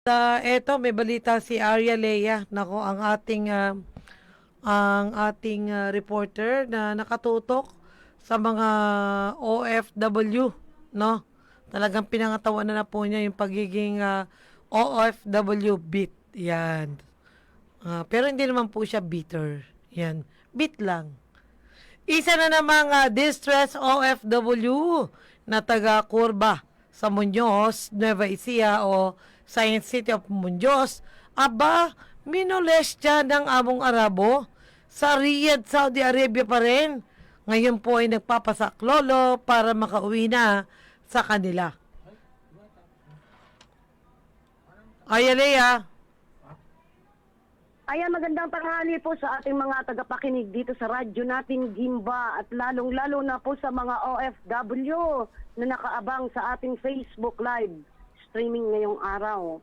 Eto may balita si Arya Lea. Nako, ang ating reporter na nakatutok sa mga OFW, no? Talagang pinangatawan na po niya yung pagiging OFW beat. Yan. Pero hindi naman po siya bitter. Yan. Beat lang. Isa na namang distress OFW na taga Curva sa Muñoz, Nueva Ecija o Science City of Muñoz. Aba, minolestya ng among Arabo sa Riyadh, Saudi Arabia pa rin. Ngayon po ay nagpapasaklolo para makauwi na sa kanila. Ayalea. Ayan, magandang tanghali po sa ating mga tagapakinig dito sa radyo nating Gimba at lalong-lalo na po sa mga OFW na nakaabang sa ating Facebook Live streaming ngayong araw.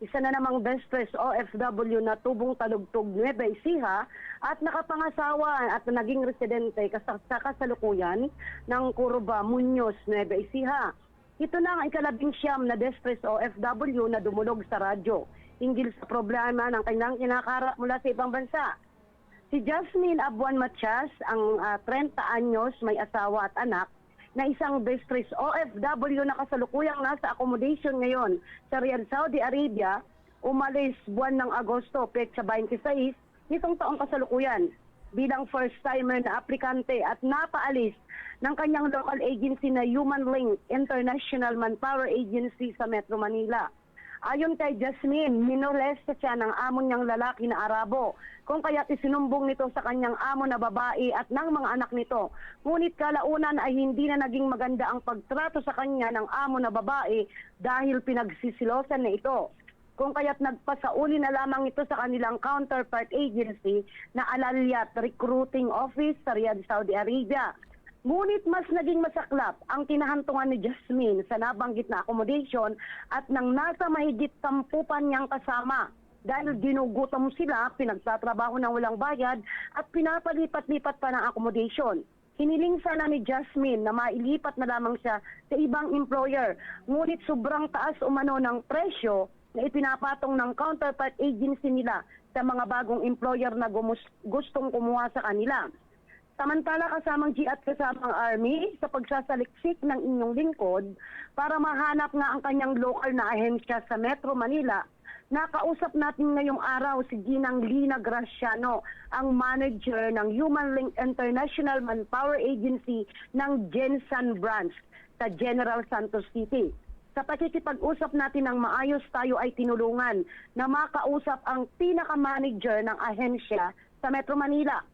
Isa na namang Bestres OFW na tubong talugtog Nueva Ecija at nakapangasawa at naging residente sa kasalukuyan ng Curva, Muñoz, Nueva Ecija. Ito na ang ika-19 na Bestres OFW na dumulog sa radyo hinggil sa problema ng kanyang kinakarap mula sa ibang bansa. Si Jasmine Abuan Matias, ang 30 anyos, may asawa at anak, na isang distress OFW na kasalukuyang nasa accommodation ngayon sa Riyadh, Saudi Arabia, umalis buwan ng Agosto, petsa 26, nitong taong kasalukuyan, bilang first-timer na aplikante at napaalis ng kanyang local agency na Human Link International Manpower Agency sa Metro Manila. Ayon kay Jasmine, minolesta siya ng amo niyang lalaki na Arabo, kung kaya't isinumbong nito sa kanyang amo na babae at ng mga anak nito. Ngunit kalaunan ay hindi na naging maganda ang pagtrato sa kanya ng amo na babae dahil pinagsisilosan na ito. Kung kaya't nagpasauli na lamang ito sa kanilang counterpart agency na Al-Alyat Recruiting Office sa Riyadh, Saudi Arabia. Ngunit mas naging masaklap ang kinahantungan ni Jasmine sa nabanggit na accommodation at nang nasa mahigit 10 niyang kasama dahil ginugutom sila, pinagtatrabaho ng walang bayad at pinapalipat-lipat pa ng accommodation. Hiniling sana ni Jasmine na mailipat na lamang siya sa ibang employer, ngunit sobrang taas umano ng presyo na ipinapatong ng counterpart agency nila sa mga bagong employer na gustong kumuha sa kanila. Samantala kasamang G at kasamang Army sa pagsasaliksik ng inyong lingkod para mahanap nga ang kanyang local na ahensya sa Metro Manila, nakausap natin ngayong araw si Ginang Lina Graciano, ang manager ng Human Link International Manpower Agency ng Gensan Branch sa General Santos City. Sa pakikipag-usap natin ng maayos, tayo ay tinulungan na makausap ang pinaka-manager ng ahensya sa Metro Manila.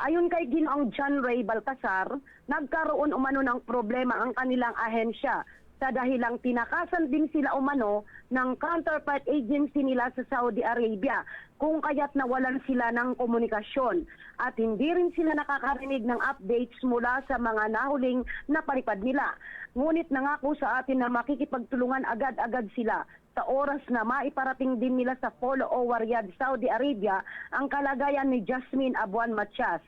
Ayon kay Ginoong John Ray Balcazar, nagkaroon umano ng problema ang kanilang ahensya sa dahilang tinakasan din sila umano ng counterpart agency nila sa Saudi Arabia, kung kaya't nawalan sila ng komunikasyon at hindi rin sila nakakarinig ng updates mula sa mga nahuling napalipad nila. Ngunit nangako sa atin na makikipagtulungan agad-agad sila sa oras na maiparating din nila sa Polo o Riyadh, Saudi Arabia ang kalagayan ni Jasmine Abuan Matias.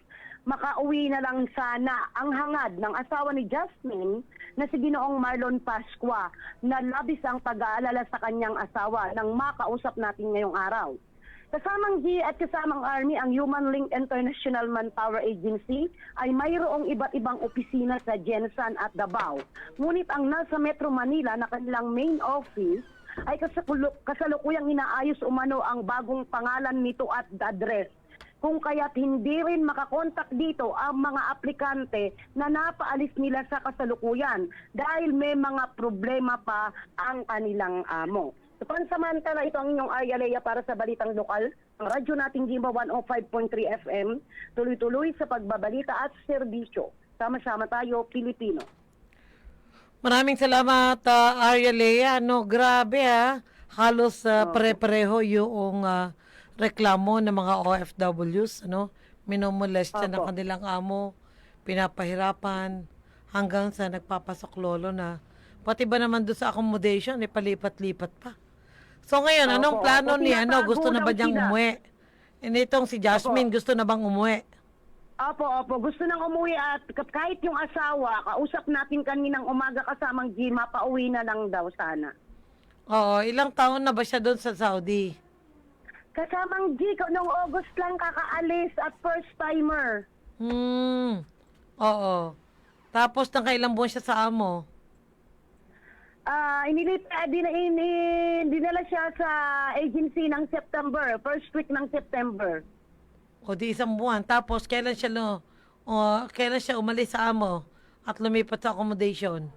Makauwi na lang sana ang hangad ng asawa ni Jasmine na si Ginoong Marlon Pascua na labis ang pag-aalala sa kanyang asawa nang makausap natin ngayong araw. Kasamang G at kasamang Army, ang Human Link International Manpower Agency ay mayroong iba't ibang opisina sa Gensan at Davao. Ngunit ang nasa Metro Manila na kanilang main office ay kasalukuyang inaayos umano ang bagong pangalan nito at address. Kung kaya't hindi rin makakontak dito ang mga aplikante na napaalis nila sa kasalukuyan dahil may mga problema pa ang kanilang amo. So, pansamantala, ito ang inyong Arya Lea para sa Balitang Lokal. Ang radyo nating Gimba 105.3 FM, tuloy-tuloy sa pagbabalita at serbisyo. Sama-sama tayo, Pilipino. Maraming salamat, Arya Lea. No, grabe halos pare-pareho yung reklamo ng mga OFWs, ano? Minomolestya ng kanilang amo, pinapahirapan, hanggang sa nagpapasaklolo na. Pati ba naman doon sa accommodation, palipat-lipat pa. So ngayon, anong plano ni gusto na ba niyang umuwi? Itong si Jasmine, gusto na bang umuwi? Opo. Gusto nang umuwi at kahit yung asawa, kausap natin kaninang umaga kasamang Gima, pauwi na lang daw sana. Oo, ilang taon na ba siya doon sa Saudi? Kasamang G, nung August lang kakaalis at first timer. Oo. Tapos nakailang buwan siya sa amo. Dinala siya sa agency ng September, first week ng September. O di isang buwan. Tapos kailan siya umalis sa amo at lumipat sa accommodation?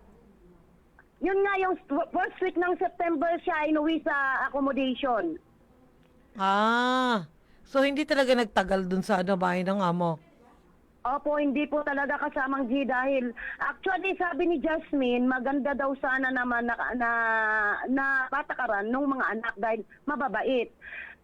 Yun nga, yung first week ng September siya inuwi sa accommodation. So hindi talaga nagtagal dun sa bahay ng amo. Opo, hindi po talaga kasamang G dahil actually sabi ni Jasmine, maganda daw sana naman na patakaran ng mga anak dahil mababait.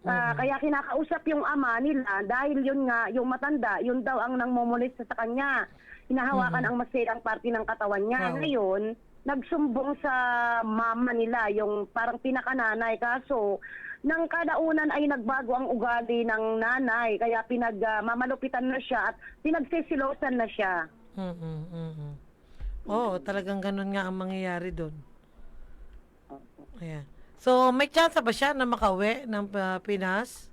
Kaya kinakausap yung ama nila dahil yun nga, yung matanda, yun daw ang nangmumulit sa kanya. Hinahawakan ang masirang parte ng katawan niya. Wow. Ngayon, nagsumbong sa mama nila, yung parang pinakananay. Kaso, nang kalaunan ay nagbago ang ugali ng nanay. Kaya mamalupitan na siya at pinagsisilosan na siya. Oo, talagang ganun nga ang mangyayari doon. Ayan. So, may chance ba siya na makauwi ng Pinas?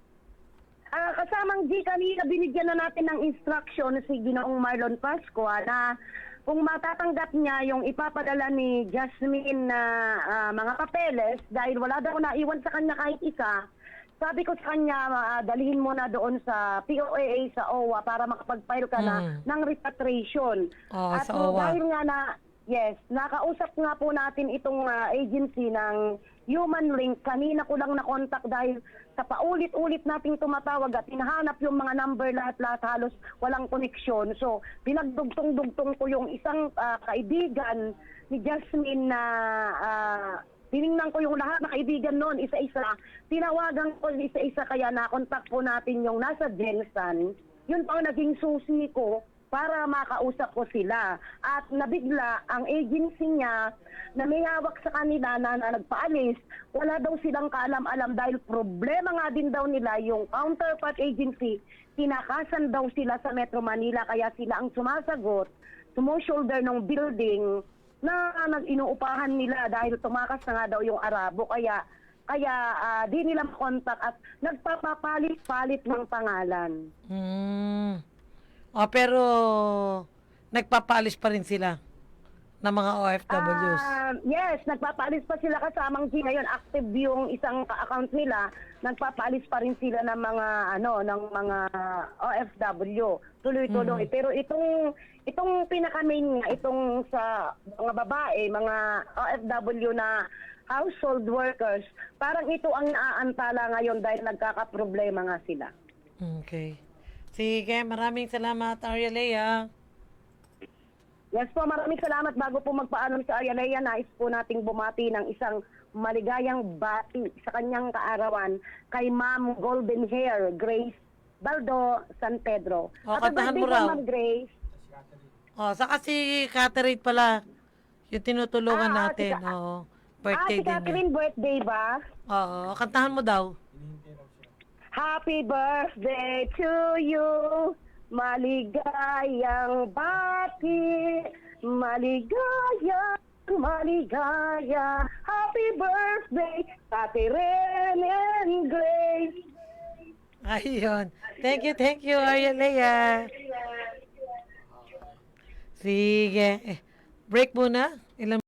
Kasamang G, kanina binigyan na natin ng instruction si Ginoong Marlon Pascua na kung matatanggap niya yung ipapadala ni Jasmine na mga papeles dahil wala daw naiwan sa kanya kahit isa, sabi ko sa kanya, dalhin mo na doon sa POAA sa OWA para makapag-file ka na ng repatriation. At sa OWA. dahil nga nakausap nga po natin itong agency ng Human Link. Kanina ko lang na-contact dahil sa paulit-ulit nating tumatawag at hinahanap yung mga number lahat-lahat halos walang koneksyon. So, pinagdugtong-dugtong ko yung isang kaibigan ni Jasmine na tiningnan ko yung lahat ng kaibigan noon, isa-isa. Tinawagan ko isa-isa kaya na-contact po natin yung nasa Jensen. Yun po ang naging susi ko para makausap ko sila. At nabigla ang agency niya na may hawak sa kanila na nagpaalis. Wala daw silang kaalam-alam dahil problema nga din daw nila yung counterpart agency. Tinakasan daw sila sa Metro Manila kaya sila ang sumasagot, sumo-shoulder ng building na inuupahan nila dahil tumakas na nga daw yung Arabo. Kaya di nila makontak at nagpapapalit-palit ng pangalan. Pero nagpapalis pa rin sila ng mga OFWs. Yes, nagpapaalis pa sila kasamang G. Ngayon, active yung isang account nila. Nagpapaalis pa rin sila ng mga OFW. Tuloy-tuloy. Pero itong pinaka-main nga, itong sa mga babae, mga OFW na household workers, parang ito ang naaantala ngayon dahil nagkakaproblema nga sila. Okay. Sige, maraming salamat, Arialea. Yes po, maraming salamat. Bago po magpaalam sa Arialea, nais po nating bumati ng isang maligayang bati sa kanyang kaarawan kay Ma'am Golden Hair, Grace Baldo San Pedro. Happy Kantahan birthday mo po, raw. Ma'am Grace. Saka si Catherine pala, yung tinutulungan natin. Birthday si din niya. Catherine, birthday ba? Kantahan mo daw. Happy birthday to you, maligayang bati, maligaya, happy birthday, Catherine and Grace. Ayun. Thank you, Arialea. Sige. Break muna. Ilang